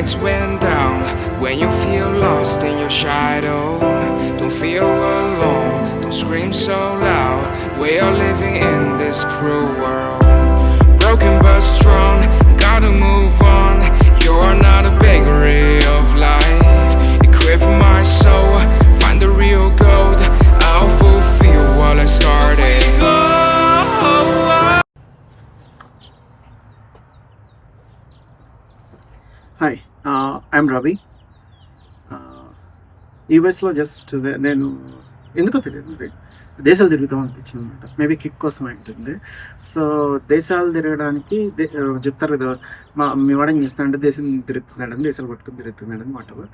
lights went down when you feel lost in your shadow. Don't feel alone, don't scream so loud. We are living in this cruel world. Broken but strong, gotta move on. You're not a bakery of life. Equip my soul, find the real gold. I'll fulfill what I started. Hi I'm Ravi. యూఎస్లో just నేను ఎందుకో తెలియదు మరి దేశాలు తిరుగుతాం అనిపించింది అనమాట. Maybe kick కోసం ఉంటుంది. సో దేశాలు తిరగడానికి చెప్తారు కదా, మీ వాడు ఏం చేస్తాడంటే దేశం తిరుగుతున్నాడని, దేశాలు పట్టుకుని తిరుగుతున్నాడని మాట.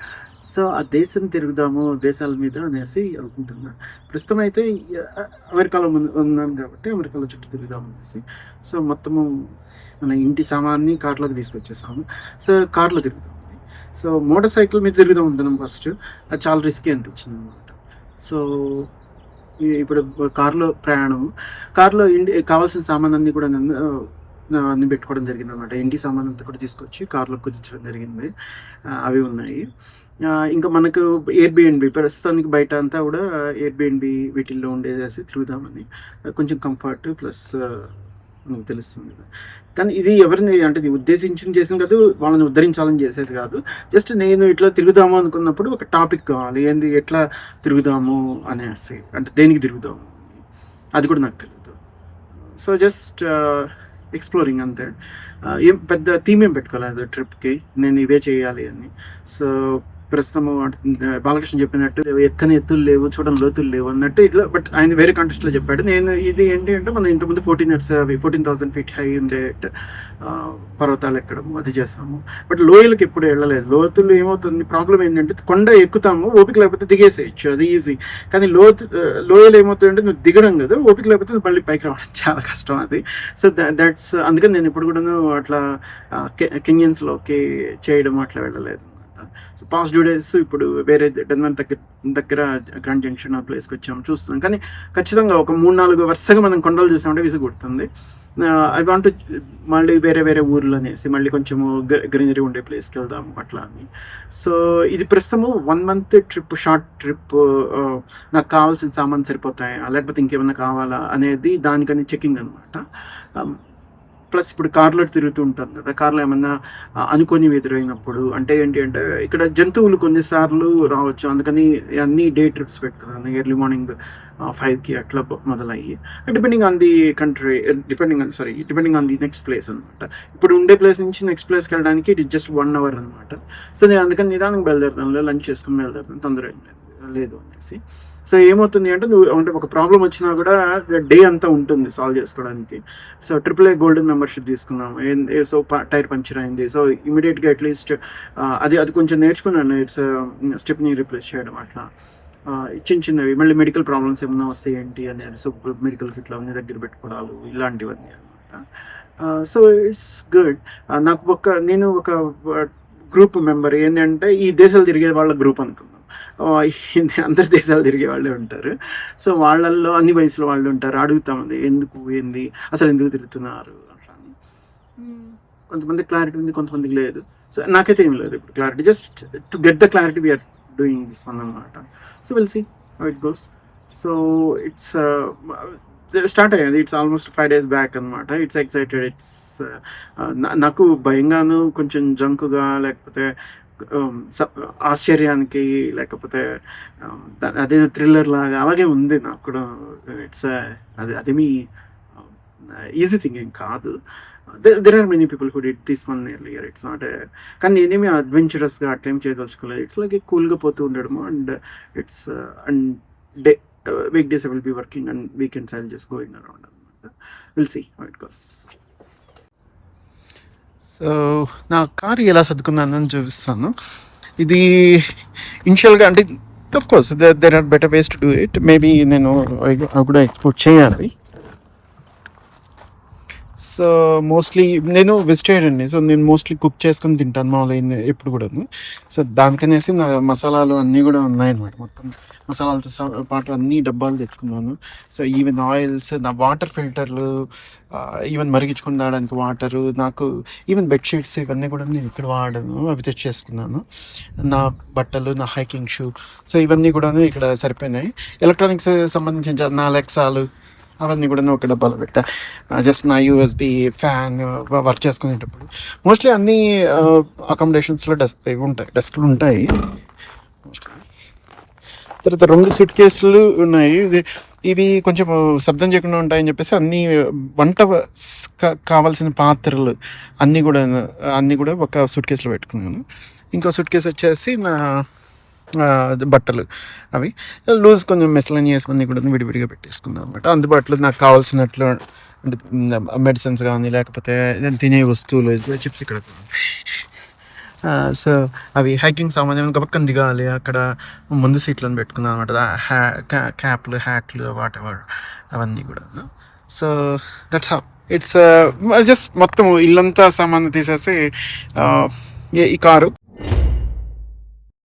సో ఆ దేశం తిరుగుదాము దేశాల మీద అనేసి అనుకుంటున్నా. ప్రస్తుతం అయితే అమెరికాలో ఉన్నాను కాబట్టి అమెరికాలో చుట్టూ తిరుగుదాం అనేసి. సో మొత్తము మన ఇంటి సామాన్ని కార్లోకి తీసుకొచ్చేసాము. సో కార్లో తిరుగుతాం. సో మోటార్ సైకిల్ మీద తిరుగుదాం అనుకున్నాం ఫస్ట్. అది చాలా రిస్కీ అనిపించింది అనమాట. సో ఇప్పుడు కార్లో ప్రయాణం, కార్లో కావాల్సిన సామాన్ అన్నీ కూడా అన్ని పెట్టుకోవడం జరిగింది అనమాట. ఇంటి సామాన్ అంతా కూడా తీసుకొచ్చి కార్లో కుదించడం జరిగింది. అవి ఉన్నాయి. ఇంకా మనకు ఎయిర్బిఎన్బి ప్రస్తుతానికి బయట అంతా కూడా ఎయిర్బిఎన్బి వీటిల్లో ఉండేసి తిరుగుదామని. కొంచెం కంఫర్ట్ ప్లస్ మనకు తెలుస్తుంది. కానీ ఇది ఎవరిని అంటే ఇది ఉద్దేశించి చేసింది కాదు, వాళ్ళని ఉద్ధరించాలని చేసేది కాదు. జస్ట్ నేను ఇట్లా తిరుగుదాము అనుకున్నప్పుడు ఒక టాపిక్ కావాలి, ఏంది ఎట్లా తిరుగుదాము అనేసి, అంటే దేనికి తిరుగుదాము అది కూడా నాకు తెలియదు. సో జస్ట్ ఎక్స్ప్లోరింగ్ అంతే. ఏం పెద్ద థీమ్ ఏం పెట్టుకోలేదు ట్రిప్కి, నేను ఇవే చేయాలి అని. సో ప్రస్తుతము బాలకృష్ణ చెప్పినట్టు ఎక్కని ఎత్తులు లేవు, చూడని లోతులు లేవు అన్నట్టు ఇట్లా. బట్ ఆయన వేరే కాంటెస్ట్లో చెప్పాడు. నేను ఇది ఏంటి అంటే మనం ఇంతకుముందు 14,000 feet హై ఉండే పర్వతాలు ఎక్కడము అది చేస్తాము. బట్ లోయలకు ఎప్పుడు వెళ్ళలేదు. లోతులు ఏమవుతుంది, ప్రాబ్లం ఏంటంటే కొండ ఎక్కుతాము, ఓపిక లేకపోతే దిగేసేయచ్చు, అది ఈజీ. కానీ లోయలు ఏమవుతుందంటే నువ్వు దిగడం కదా, ఓపిక లేకపోతే మళ్ళీ పైకి రావడం చాలా కష్టం అది. సో దట్స్ అందుకని నేను ఎప్పుడు కూడా అట్లా కెన్యన్స్లోకి చేయడం అట్లా వెళ్ళలేదు. సో పాస్ట్ 2 days ఇప్పుడు వేరే డెన్వర్ దగ్గర గ్రాండ్ జంక్షన్ ఆ ప్లేస్కి వచ్చాము, చూస్తున్నాం. కానీ ఖచ్చితంగా ఒక 3-4 వరుసగా మనం కొండలు చూసామంటే విసుగుడుతుంది. ఐ వాంట్ మళ్ళీ వేరే ఊర్లు అనేసి మళ్ళీ కొంచెము గ్రీనరీ ఉండే ప్లేస్కి వెళ్దాము అట్లా అని. సో ఇది ప్రస్తుతము 1 month ట్రిప్, షార్ట్ ట్రిప్. నాకు కావాల్సిన సామాన్ సరిపోతాయా లేకపోతే ఇంకేమైనా కావాలా అనేది దానికని చెకింగ్ అనమాట. ప్లస్ ఇప్పుడు కార్లో తిరుగుతూ ఉంటాను కదా, కార్లో ఏమన్నా అనుకోని ఎదురైనప్పుడు అంటే ఏంటి అంటే ఇక్కడ జంతువులు కొన్నిసార్లు రావచ్చు. అందుకని అన్ని డే ట్రిప్స్ పెట్టుకున్నాను. ఎర్లీ మార్నింగ్ 5కి అట్లా మొదలయ్యి depending on the country, depending on the next place అనమాట. ఇప్పుడు ఉండే ప్లేస్ నుంచి నెక్స్ట్ ప్లేస్కి వెళ్ళడానికి ఇట్ ఇస్ జస్ట్ 1 hour అనమాట. సో నేను అందుకని నిదానంగా బయలుదేరుతాను, లంచ్ చేసుకుని బయలుదేరుతాను, తొందర లేదు అనేసి. సో ఏమవుతుంది అంటే నువ్వు అంటే ఒక ప్రాబ్లం వచ్చినా కూడా డే అంతా ఉంటుంది సాల్వ్ చేసుకోవడానికి. సో AAA గోల్డెన్ మెంబర్షిప్ తీసుకున్నాము. సో టైర్ పంచర్ అయింది. సో ఇమీడియట్గా అట్లీస్ట్ అది కొంచెం నేర్చుకున్నాను. ఇట్స్ స్టెప్ని రీప్లేస్ చేయడం అట్లా చిన్నవి. మళ్ళీ మెడికల్ ప్రాబ్లమ్స్ ఏమైనా వస్తాయి ఏంటి అనేది, సో మెడికల్ కిట్లు అన్నీ దగ్గర పెట్టుకోవడాలు ఇలాంటివన్నీ అనమాట. So it's good. నేను ఒక గ్రూప్ మెంబర్. ఏంటంటే ఈ దేశాలు తిరిగే వాళ్ళ గ్రూప్ అనుకున్నాను. అందరు దేశాలు తిరిగే వాళ్ళే ఉంటారు. సో వాళ్ళల్లో అన్ని వయసులో వాళ్ళు ఉంటారు. అడుగుతామంది ఏంది అసలు ఎందుకు తిరుగుతున్నారు అట్లా అని. కొంతమంది క్లారిటీ ఉంది, కొంతమందికి లేదు. సో నాకైతే ఏం లేదు ఇప్పుడు clarity. Just to get the clarity we are doing this one అనమాట. So will see how it goes. So it's start అయ్యింది. ఇట్స్ ఆల్మోస్ట్ 5 days బ్యాక్ అనమాట. It's excited. ఇట్స్ నాకు భయంగాను, కొంచెం జంకుగా, లేకపోతే ఆశ్చర్యానికి, లేకపోతే అదే థ్రిల్లర్ లాగా అలాగే ఉంది నాకు కూడా. ఇట్స్ అదేమీ ఈజీ థింగ్ ఏం కాదు. There are many people who did this one earlier. It's not కానీ నేనేమి అడ్వెంచరస్గా అట్లేం చేయదలుచుకోలేదు. ఇట్స్ లైక్ కూల్గా పోతూ ఉండడము. And it's and week days I will be working and weekends I will just going around అనమాట. Will see how it goes. So నా car ఎలా సర్దుకున్నానని చూపిస్తాను. ఇది ఇనిషియల్గా అంటే of course there are better ways to do it. Maybe నేను కూడా ఎక్స్పోర్ట్ చేయాలి. సో మోస్ట్లీ నేను వెజిటేరియన్ని. సో నేను మోస్ట్లీ కుక్ చేసుకొని తింటాను మామూలుగా ఎప్పుడు కూడాను. సో దానికనేసి నా మసాలాలు అన్నీ కూడా ఉన్నాయన్నమాట. మొత్తం మసాలాలతో పాటు అన్ని డబ్బాలు తెచ్చుకున్నాను. సో ఈవెన్ ఆయిల్స్, నా వాటర్ ఫిల్టర్లు, ఈవెన్ మరిగించుకుని తాగడానికి వాటరు, నాకు ఈవెన్ బెడ్షీట్స్ ఇవన్నీ కూడా నేను ఇక్కడ వాడను, అవి తెచ్చేసుకున్నాను. నా బట్టలు, నా హైకింగ్ షూ, సో ఇవన్నీ కూడా ఇక్కడ సరిపోయినాయి. ఎలక్ట్రానిక్స్ సంబంధించిన నా అలెక్సాలు అవన్నీ కూడా ఒక డబ్బాలో పెట్టా. జస్ట్ నా యూఎస్బి ఫ్యాన్ వర్క్ చేసుకునేటప్పుడు మోస్ట్లీ అన్ని అకామిడేషన్స్లో ఇవి ఉంటాయి, డెస్క్లు ఉంటాయి మోస్ట్లీ. తర్వాత 2 సూట్ కేసులు ఉన్నాయి. ఇవి కొంచెం శబ్దం చేయకుండా ఉంటాయని చెప్పేసి అన్ని వంట కావాల్సిన పాత్రలు అన్నీ కూడా ఒక సూట్ కేసులో పెట్టుకున్నాను. ఇంకో సూట్ కేసు వచ్చేసి నా బట్టలు, అవి లూజ్ కొంచెం మిస్లెనియస్ అన్నీ కూడా విడివిడిగా పెట్టేసుకున్నాను అనమాట. అందుబాటులో నాకు కావాల్సినట్లు, అంటే మెడిసిన్స్ కానీ లేకపోతే నేను తినే వస్తువులు, చిప్స్ ఇక్కడ. సో అవి హైకింగ్ సామాన్యం గబక్కన దిగాలి, అక్కడ ముందు సీట్లను పెట్టుకున్నాను అనమాట. క్యాప్లు, హ్యాట్లు, వాట్ ఎవర్ అవన్నీ కూడా. So that's how it's just మొత్తం ఇల్లంతా సామాన్లు తీసేసి ఈ కారు